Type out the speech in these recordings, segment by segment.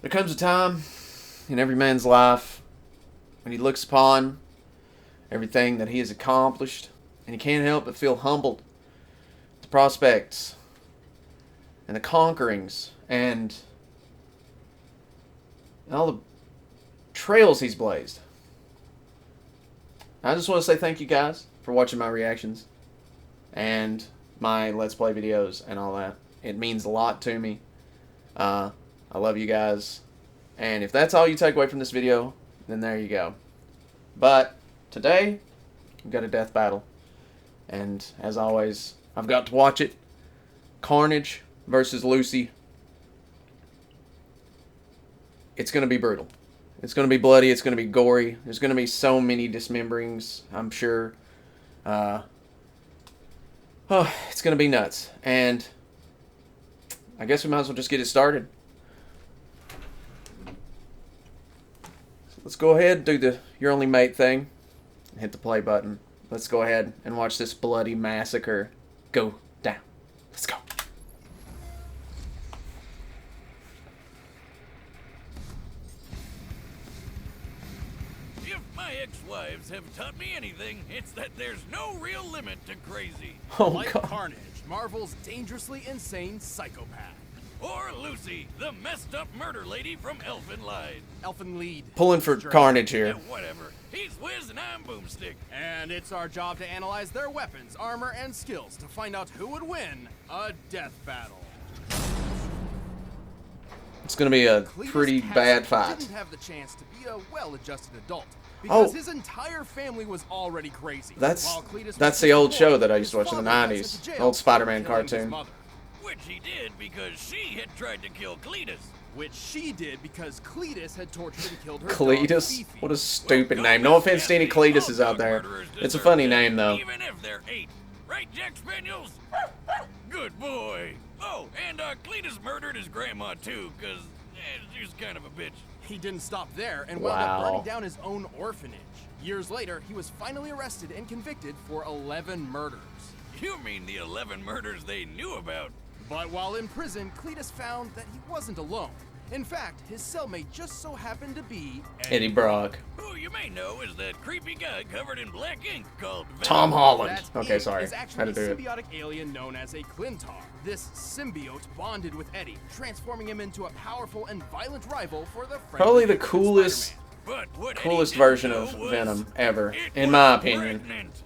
There comes a time in every man's life when he looks upon everything that he has accomplished, and he can't help but feel humbled at the prospects and the conquerings and all the trails he's blazed. I just want to say thank you guys for watching my reactions and my Let's Play videos and all that. It means a lot to me. I love you guys. And if that's all you take away from this video, then there you go. But today, we've got a death battle. And as always, I've got to watch it. Carnage versus Lucy. It's going to be brutal. It's going to be bloody. It's going to be gory. There's going to be so many dismemberings, I'm sure. It's going to be nuts. And I guess we might as well just get it started. So let's go ahead and do the You're Only Mate thing. Hit the play button. Let's go ahead and watch this bloody massacre go down. Let's go. If my ex-wives have taught me anything, it's that there's no real limit to crazy. Oh, Like God. Carnage, Marvel's dangerously insane psychopath. Or Lucy, the messed up murder lady from Elfen Elfen Lied. Pulling for Carnage Yeah, here. whatever. He's Wiz and I'm Boomstick. And it's our job to analyze their weapons, armor, and skills to find out who would win a death battle. It's going to be a Cletus pretty Kasich bad fight. didn't have the chance to be a well-adjusted adult because Oh. his entire family was already crazy. That's While Cletus that's was the just a old boy, show that I his used to watch in the father got 90s. sent to jail Old Spider-Man for killing his cartoon. mother. Which he did because she had tried to kill Cletus. Which she did because Cletus had tortured and killed her Cletus? dog, Fifi. What a stupid name. No offense to any Cletuses out there. It's a funny name, though. Even if they're 8. Right, Jack Spaniels? Good boy. Oh, and Cletus murdered his grandma, too, because she was kind of a bitch. He didn't stop there and wound up Wow. burning down his own orphanage. Years later, he was finally arrested and convicted for 11 murders. You mean the 11 murders they knew about? But while in prison, Cletus found that he wasn't alone. In fact, his cellmate just so happened to be Eddie Brock. Who you may know is that creepy guy covered in black ink called Venom. Tom Holland. That Okay, ink sorry. is Had actually to a do it. symbiotic alien known as a Clintar. This symbiote bonded with Eddie, transforming him into a powerful and violent rival for the Probably the friendly coolest, Spider-Man. But what coolest Eddie didn't version know of was Venom ever, it in was my opinion. pregnant.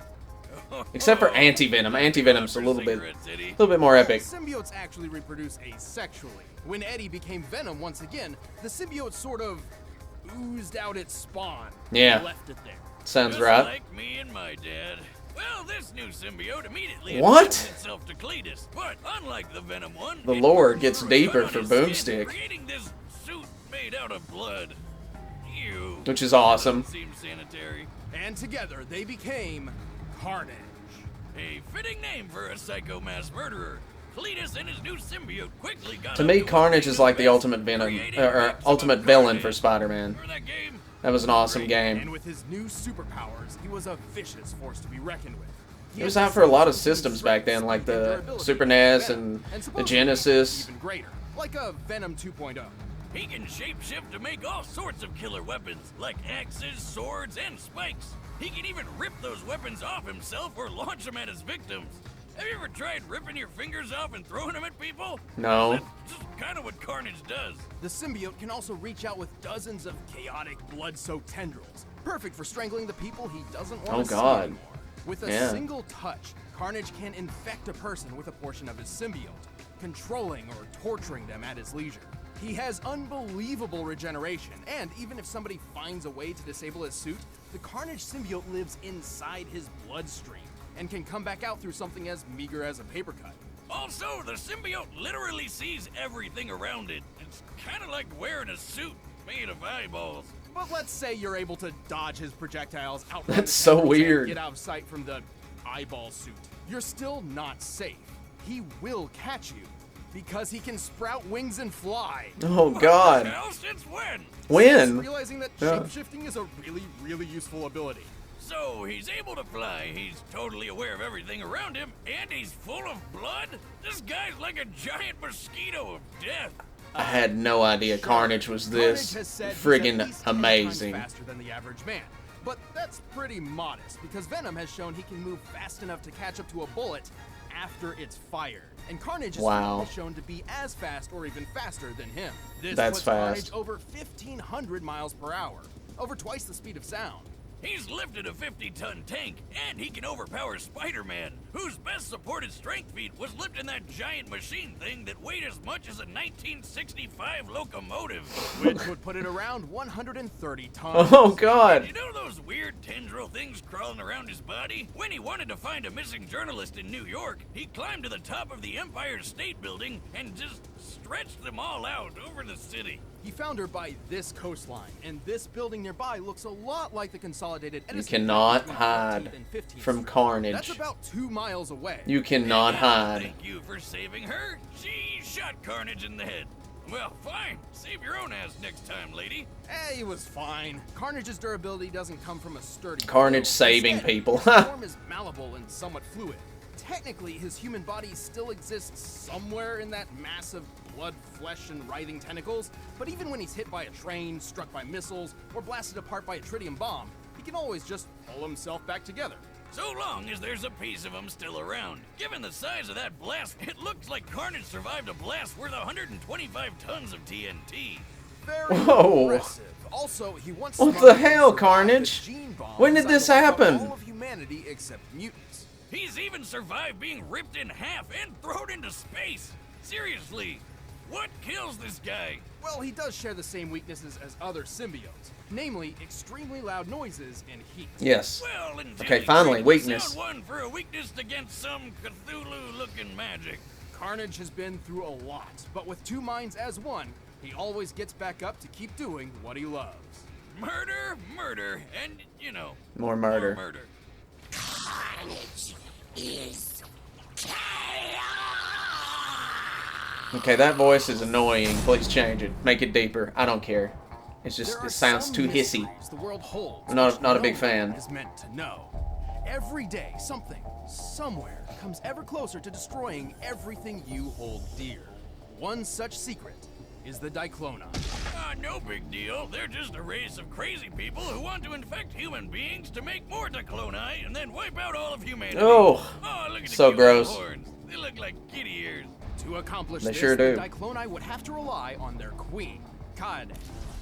Except for Anti-Venom. Anti-Venom's a little bit, Cigarettes, Eddie. more epic. Symbiotes actually reproduce asexually. When Eddie became Venom once again, the symbiote sort of oozed out its spawn. Yeah. And left it there. Sounds Just right. like me and my dad. Well, this new symbiote immediately What? attached itself to Cletus, but unlike the Venom one, The it lore grew gets a deeper cut for on his skin, Boomstick. creating this suit made out of blood. Ew. Which is awesome. Seems sanitary. And together they became Carnage. A fitting name for a psycho mass murderer. Cletus and his new symbiote quickly got To up me, what Carnage they is knew like the best, ultimate Venom, creating or maximum ultimate villain carnage. for Spider-Man. Remember that game? That was an awesome And game. with his new superpowers, he was a vicious force to be reckoned with. It was out for a lot of systems back then, like the Super NES and the Genesis. Even greater, like a Venom 2.0. He can shapeshift to make all sorts of killer weapons, like axes, swords, and spikes. He can even rip those weapons off himself or launch them at his victims. Have you ever tried ripping your fingers off and throwing them at people? No. That's just kind of what Carnage does. The symbiote can also reach out with dozens of chaotic, blood-soaked tendrils, perfect for strangling the people he doesn't want Oh, to see God. anymore. With a Yeah. single touch, Carnage can infect a person with a portion of his symbiote, controlling or torturing them at his leisure. He has unbelievable regeneration, and even if somebody finds a way to disable his suit, the Carnage symbiote lives inside his bloodstream and can come back out through something as meager as a paper cut. Also, the symbiote literally sees everything around it. It's kind of like wearing a suit made of eyeballs. But let's say you're able to dodge his projectiles out. That's so weird. Get out of sight from the eyeball suit. You're still not safe. He will catch you because he can sprout wings and fly. Oh, God. Hell, since when? When? Realizing that Yeah. shapeshifting is a really, really useful ability. So he's able to fly, he's totally aware of everything around him, and he's full of blood? This guy's like a giant mosquito of death. I had no idea Carnage was this friggin' amazing. Faster than the average man. But that's pretty modest, because Venom has shown he can move fast enough to catch up to a bullet after it's fired. And Carnage is shown to be as fast or even faster than him. This puts Carnage over 1,500 miles per hour, over twice the speed of sound. He's lifted a 50-ton tank, and he can overpower Spider-Man, whose best supported strength feat was lifting that giant machine thing that weighed as much as a 1965 locomotive. Which would put it around 130 tons. Oh, God. You know those weird tendril things crawling around his body? When he wanted to find a missing journalist in New York, he climbed to the top of the Empire State Building and just stretched them all out over the city. He found her by this coastline, and this building nearby looks a lot like the consolidated Edison. You cannot hide from Carnage. That's about 2 miles away. You cannot hide. Thank you for saving her. She shot Carnage in the head. Well, fine. Save your own ass next time, lady. He was fine. Carnage's durability doesn't come from a sturdy Carnage build. saving Instead, people. his form is malleable and somewhat fluid. Technically, his human body still exists somewhere in that mass of blood, flesh, and writhing tentacles, but even when he's hit by a train, struck by missiles, or blasted apart by a tritium bomb, he can always just pull himself back together. So long as there's a piece of him still around. Given the size of that blast, it looks like Carnage survived a blast worth 125 tons of TNT. Very impressive. Also, he once what the hell, Carnage? When did this happen? All of humanity except mutants. He's even survived being ripped in half and thrown into space. Seriously, what kills this guy? Well, he does share the same weaknesses as other symbiotes, namely extremely loud noises and heat. Yes. Well, Okay, finally, weakness. One for a weakness against some Cthulhu-looking magic. Carnage has been through a lot, but with two minds as one, he always gets back up to keep doing what he loves. Murder, murder, and, you know... More murder. More murder. Carnage is chaos! Okay, that voice is annoying. Please change it. Make it deeper. I don't care. It's just, it sounds too hissy. The world holds, I'm not a big fan. is meant to know. Every day, something, somewhere, comes ever closer to destroying everything you hold dear. One such secret is the Dicloni. No big deal. They're just a race of crazy people who want to infect human beings to make more Dicloni and then wipe out all of humanity. Oh, look at so the cute gross. little horns. They look like kitty ears. To accomplish They this, sure do. the Dicloni would have to rely on their queen, Kaede,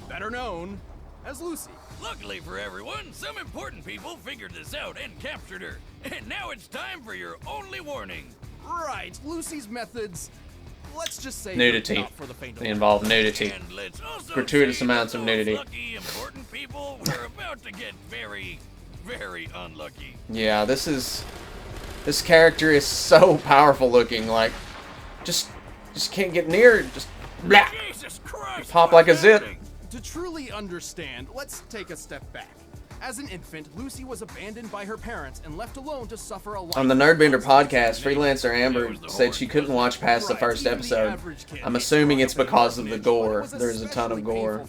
better known as Lucy. Luckily for everyone, some important people figured this out and captured her. And now it's time for your only warning. Right, Lucy's methods, let's just say Nudity. not for the faint of They heart. involve nudity. And let's also Gratuitous say amounts that of those nudity. lucky, important people were about to get very, very unlucky. Yeah, this character is so powerful looking. Like, just can't get near it. Just blah. Jesus Christ! Pop like a what's zip. happening? To truly understand, let's take a step back. As an infant, Lucy was abandoned by her parents and left alone to suffer a life. On the Nerdbender podcast, freelancer Amber said she couldn't watch past the first episode. I'm assuming it's because of the gore. There's a ton of gore.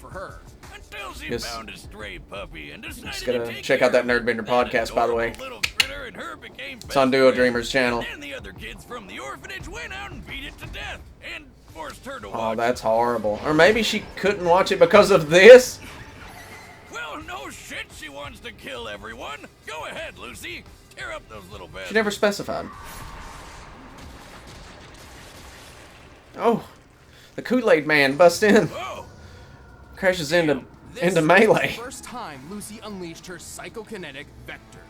Until she Yes. found a stray puppy and decided Just to gotta take check care out that of it. Nerdbender podcast, by the way. That adorable little critter and her became It's on best Duo friends. Dreamers channel. And then the other kids from the orphanage went out and beat it to death and forced her to Oh, watch. that's horrible. Or maybe she couldn't watch it because of this? Well, no shit, she wants to kill everyone. Go ahead, Lucy. Tear up those little bastards. She never specified. Oh, the Kool-Aid Man busts in. Oh, Crashes into This melee. is the first time Lucy unleashed her psychokinetic vectors.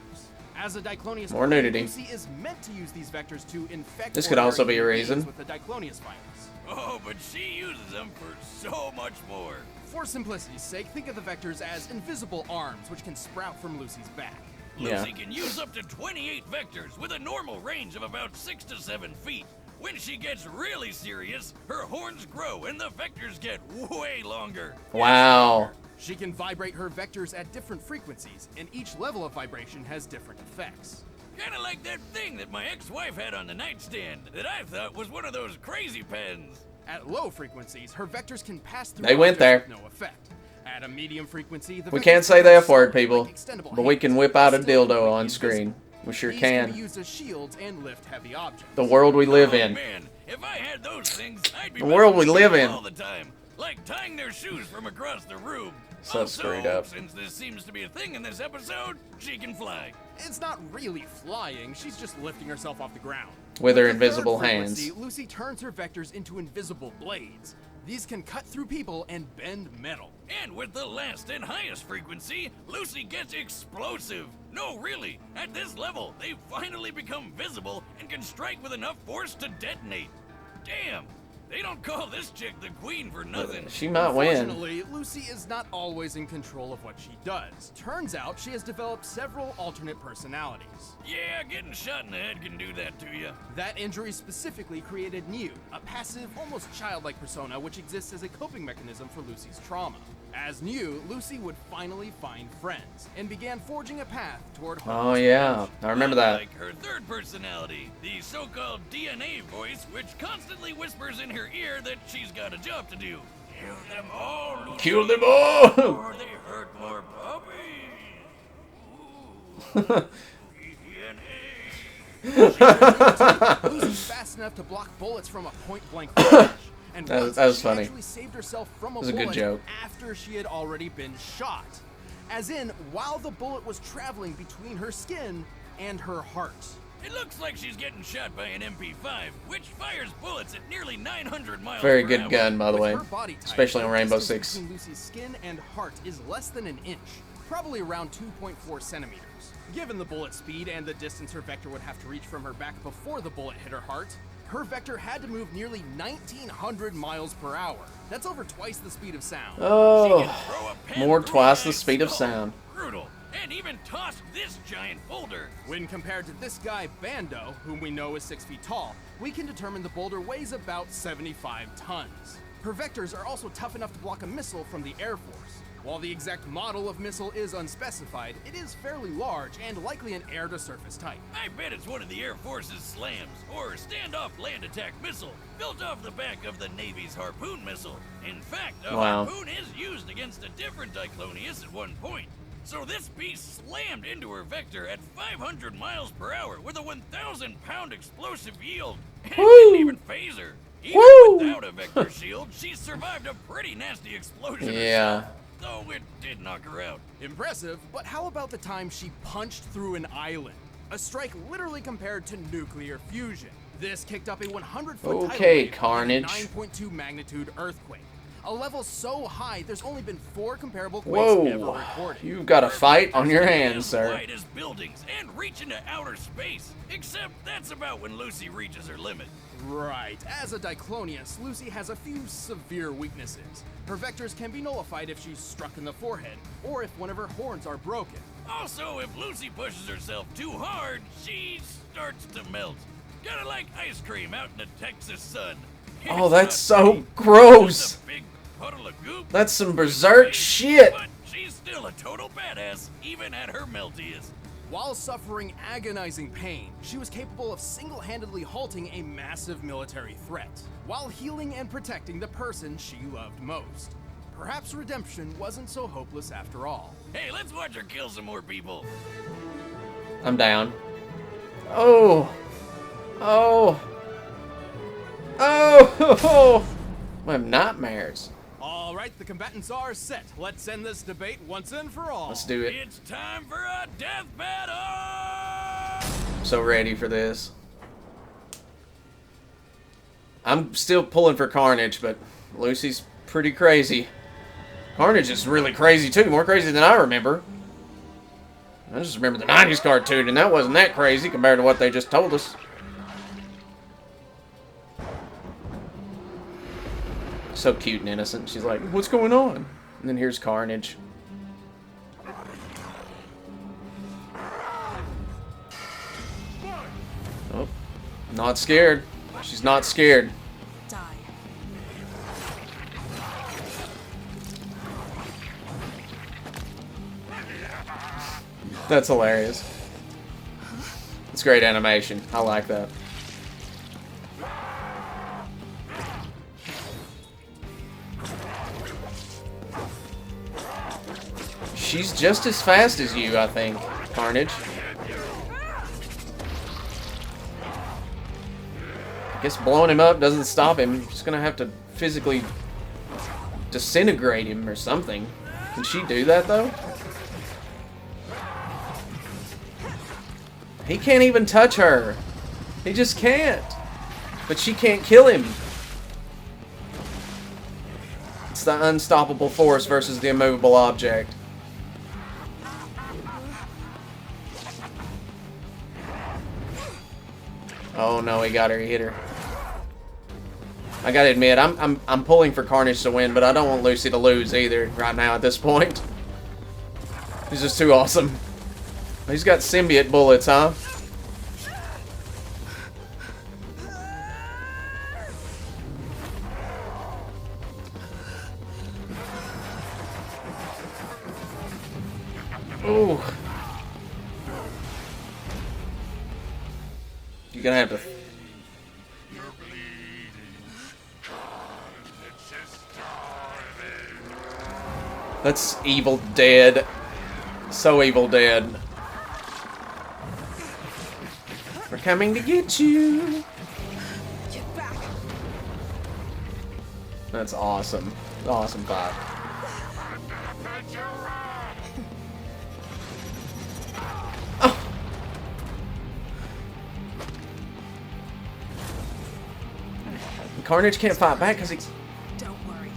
As a Diclonius, More nudity. Lucy is meant to use these vectors to infect. This could also be a ordinary reason. beings with the Diclonius virus. oh, but she uses them for so much more. For simplicity's sake, think of the vectors as invisible arms which can sprout from Lucy's back. Yeah. Lucy can use up to 28 vectors with a normal range of about 6 to 7 feet. When she gets really serious, her horns grow and the vectors get way longer. Wow. She can vibrate her vectors at different frequencies, and each level of vibration has different effects. Kinda like that thing that my ex-wife had on the nightstand that I thought was one of those crazy pens. At low frequencies, her vectors can pass through They went there. objects with no effect. At a medium frequency, the We vectors can't say can the be F word, solid people. like extendable But we hands, can whip out a still dildo completely on invisible. screen. We sure These can can. be used as shields and lift heavy objects. The world we live Oh, in. man, If I had those things, I'd be The world we messing with live people in. all the time, like tying their shoes from across the room. So Also, screwed up. since this seems to be a thing in this episode, she can fly. It's not really flying, she's just lifting herself off the ground. With her the invisible third hands. frequency, Lucy turns her vectors into invisible blades. These can cut through people and bend metal. And with the last and highest frequency, Lucy gets explosive. No, really, at this level, they finally become visible and can strike with enough force to detonate. Damn, they don't call this chick the queen for nothing. She might win. Unfortunately, Lucy is not always in control of what she does. Turns out she has developed several alternate personalities. Yeah, getting shot in the head can do that to you. That injury specifically created New, a passive, almost childlike persona which exists as a coping mechanism for Lucy's trauma. As New, Lucy would finally find friends and began forging a path toward home. Oh yeah, I remember that. Like her third personality, the so-called DNA voice, which constantly whispers in her ear that she's got a job to do. Kill them all, Lucy, Kill them all! before they hurt more puppies. DNA. Lucy's fast enough to block bullets from a point-blank range. And That once was she funny. actually saved herself from a was a good bullet joke. after she had already been shot. As in, while the bullet was traveling between her skin and her heart. It looks like she's getting shot by an MP5, which fires bullets at nearly 900 miles Very per good hour. gun, by the With way. her body type, Especially on the Rainbow distance Six. between Lucy's skin and heart is less than an inch, probably around 2.4 centimeters. Given the bullet speed and the distance her vector would have to reach from her back before the bullet hit her heart, her vector had to move nearly 1,900 miles per hour. That's over twice the speed of sound. She can Oh, throw a pen more through twice a the speed of skull. sound. Brutal. And even tossed this giant boulder. When compared to this guy, Bando, whom we know is 6 feet tall, we can determine the boulder weighs about 75 tons. Her vectors are also tough enough to block a missile from the Air Force. While the exact model of missile is unspecified, it is fairly large and likely an air-to-surface type. I bet it's one of the Air Force's SLAMs, or standoff land attack missile, built off the back of the Navy's Harpoon missile. In fact, a Wow. Harpoon is used against a different Diclonius at one point. So this beast slammed into her vector at 500 miles per hour with a 1,000-pound explosive yield, and it Woo! didn't even phase her. Even Woo! without a vector shield, she survived a pretty nasty explosion Yeah. herself, though it did knock her out. Impressive, but how about the time she punched through an island? A strike literally compared to nuclear fusion. This kicked up a 100-foot tidal Okay, wave Carnage. and a 9.2 magnitude earthquake. A level so high, there's only been 4 comparable quakes ever Whoa, recorded. you've got a fight on your hands, As sir. wide as buildings and reach into outer space. Except that's about when Lucy reaches her limit. Right. As a Diclonius, Lucy has a few severe weaknesses. Her vectors can be nullified if she's struck in the forehead, or if one of her horns are broken. Also, if Lucy pushes herself too hard, she starts to melt. Kinda like ice cream out in the Texas sun. Oh, It's that's not so pretty, gross. just a big puddle of goop. That's some berserk shit. But she's still a total badass, even at her meltiest. While suffering agonizing pain, she was capable of single-handedly halting a massive military threat, while healing and protecting the person she loved most. Perhaps redemption wasn't so hopeless after all. Hey, let's watch her kill some more people. I'm down. Oh. Oh. Oh. I have nightmares. All right, the combatants are set. Let's end this debate once and for all. Let's do it. It's time for a death battle! I'm so ready for this. I'm still pulling for Carnage, but Lucy's pretty crazy. Carnage is really crazy too, more crazy than I remember. I just remember the 90s cartoon, and that wasn't that crazy compared to what they just told us. So cute and innocent. She's like, what's going on? And then here's Carnage. Oh, not scared. She's not scared. Die. That's hilarious. It's great animation. I like that. She's just as fast as you, I think, Carnage. I guess blowing him up doesn't stop him. Just gonna have to physically disintegrate him or something. Can she do that though? He can't even touch her. He just can't. But she can't kill him. It's the unstoppable force versus the immovable object. Oh no, he got her. He hit her. I gotta admit, I'm pulling for Carnage to win, but I don't want Lucy to lose either right now at this point. He's just too awesome. He's got symbiote bullets, huh? Ooh. You're gonna have to. That's Evil Dead. So Evil Dead. We're coming to get you. Get back. That's awesome. Awesome fight. Oh. Carnage can't fight back because Don't worry.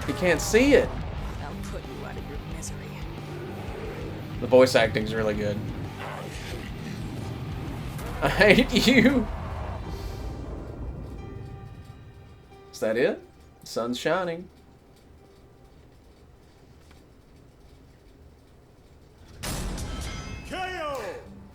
he can't see it. I'll put you out of your misery. The voice acting's really good. I hate you. Is that it? Sun's shining. KO!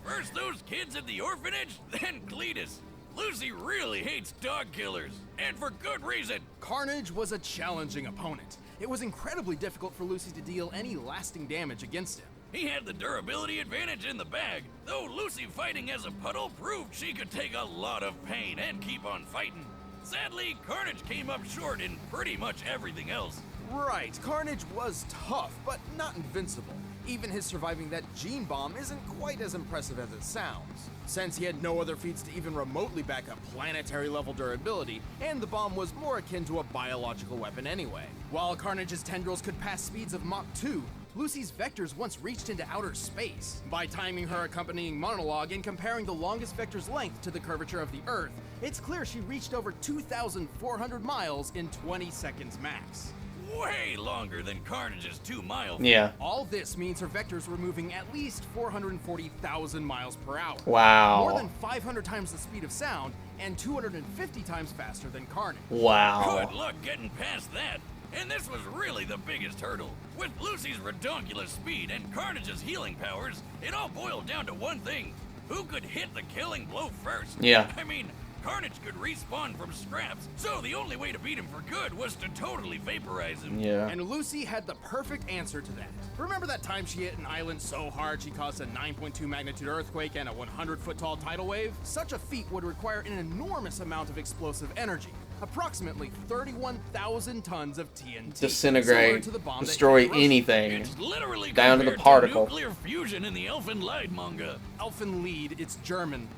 First those kids at the orphanage, then Cletus. Lucy really hates dog killers, and for good reason. Carnage was a challenging opponent. It was incredibly difficult for Lucy to deal any lasting damage against him. He had the durability advantage in the bag, though Lucy fighting as a puddle proved she could take a lot of pain and keep on fighting. Sadly, Carnage came up short in pretty much everything else. Right, Carnage was tough, but not invincible. Even his surviving that gene bomb isn't quite as impressive as it sounds, since he had no other feats to even remotely back up planetary-level durability, and the bomb was more akin to a biological weapon anyway. While Carnage's tendrils could pass speeds of Mach 2, Lucy's vectors once reached into outer space. By timing her accompanying monologue and comparing the longest vector's length to the curvature of the Earth, it's clear she reached over 2,400 miles in 20 seconds max. Way longer than Carnage's 2 mile. Yeah. All this means her vectors were moving at least 440,000 miles per hour. Wow. More than 500 times the speed of sound and 250 times faster than Carnage. Wow. Good luck getting past that. And this was really the biggest hurdle. With Lucy's redonkulous speed and Carnage's healing powers, it all boiled down to one thing. Who could hit the killing blow first? Yeah. I mean, Carnage could respawn from scraps, so the only way to beat him for good was to totally vaporize him. Yeah. And Lucy had the perfect answer to that. Remember that time she hit an island so hard she caused a 9.2 magnitude earthquake and a 100-foot tall tidal wave? Such a feat would require an enormous amount of explosive energy, approximately 31,000 tons of TNT. similar Disintegrate, to the bomb that destroy hit Hiroshima. anything. It's literally Down to the compared particle. nuclear fusion in the Elfen Lied manga. Elfen Lied, it's German.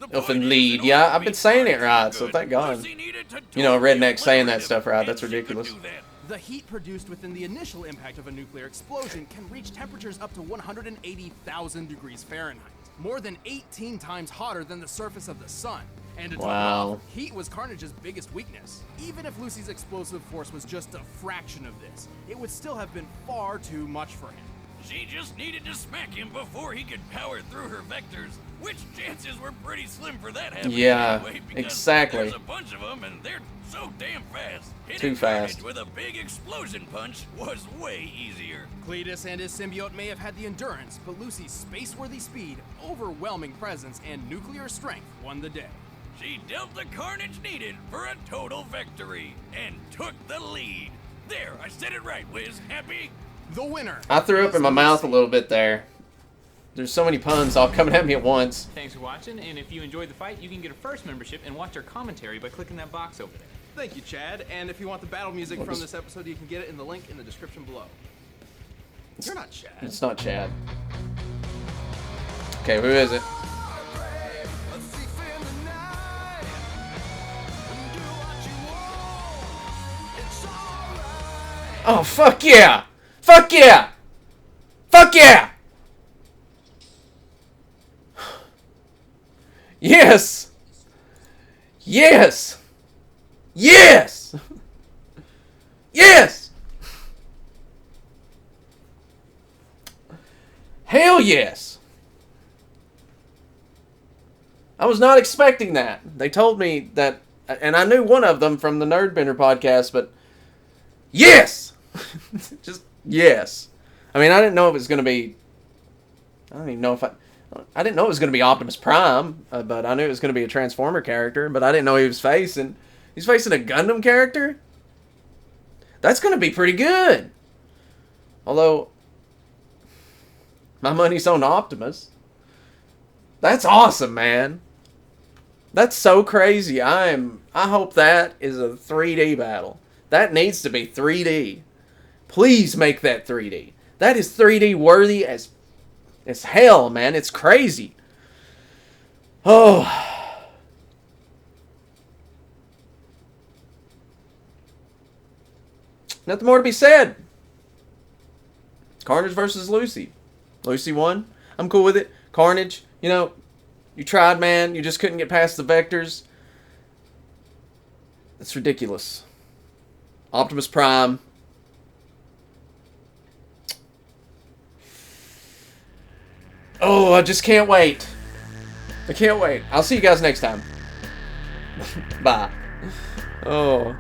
The Elfen point is, Lied. in Yeah, order to I've been beat saying it Carnage right, for so good, thank God. Lucy needed to You know, a totally redneck saying that obliterate stuff him, right. and That's she could ridiculous. do that. The heat produced within the initial impact of a nuclear explosion can reach temperatures up to 180,000 degrees Fahrenheit, more than 18 times hotter than the surface of the sun. And to top it Wow. off, heat was Carnage's biggest weakness. Even if Lucy's explosive force was just a fraction of this, it would still have been far too much for him. She just needed to smack him before he could power through her vectors, which chances were pretty slim for that happening Yeah, anyway, because exactly. there's a bunch of them and they're so damn fast. Too Hitting fast. Carnage with a big explosion punch was way easier. Cletus and his symbiote may have had the endurance, but Lucy's space-worthy speed, overwhelming presence, and nuclear strength won the day. She dealt the carnage needed for a total victory and took the lead. There, I said it right, Wiz. Happy? The winner. I threw up was in my mouth a Lucy. little bit there. There's so many puns all coming at me at once. Thanks for watching, and if you enjoyed the fight, you can get a first membership and watch our commentary by clicking that box over there. Thank you, Chad. And if you want the battle music What from is- this episode, you can get it in the link in the description below. You're not Chad. It's not Chad. Okay, who is it? Oh, fuck yeah! Fuck yeah! Fuck yeah! Yes! Yes! Yes! Yes! Hell yes! I was not expecting that. They told me that, and I knew one of them from the Nerdbender podcast, but yes! Just yes. I mean, I didn't know it was going to be, I don't even know if I didn't know it was going to be Optimus Prime, but I knew it was going to be a Transformer character, but I didn't know he's facing a Gundam character? That's going to be pretty good. Although, my money's on Optimus. That's awesome, man. That's so crazy. I hope that is a 3D battle. That needs to be 3D. Please make that 3D. That is 3D worthy as hell, man. It's crazy. Oh. Nothing more to be said. Carnage versus Lucy. Lucy won. I'm cool with it. Carnage, you know, you tried, man. You just couldn't get past the vectors. That's ridiculous. Optimus Prime. Oh, I just can't wait. I can't wait. I'll see you guys next time. Bye. Oh.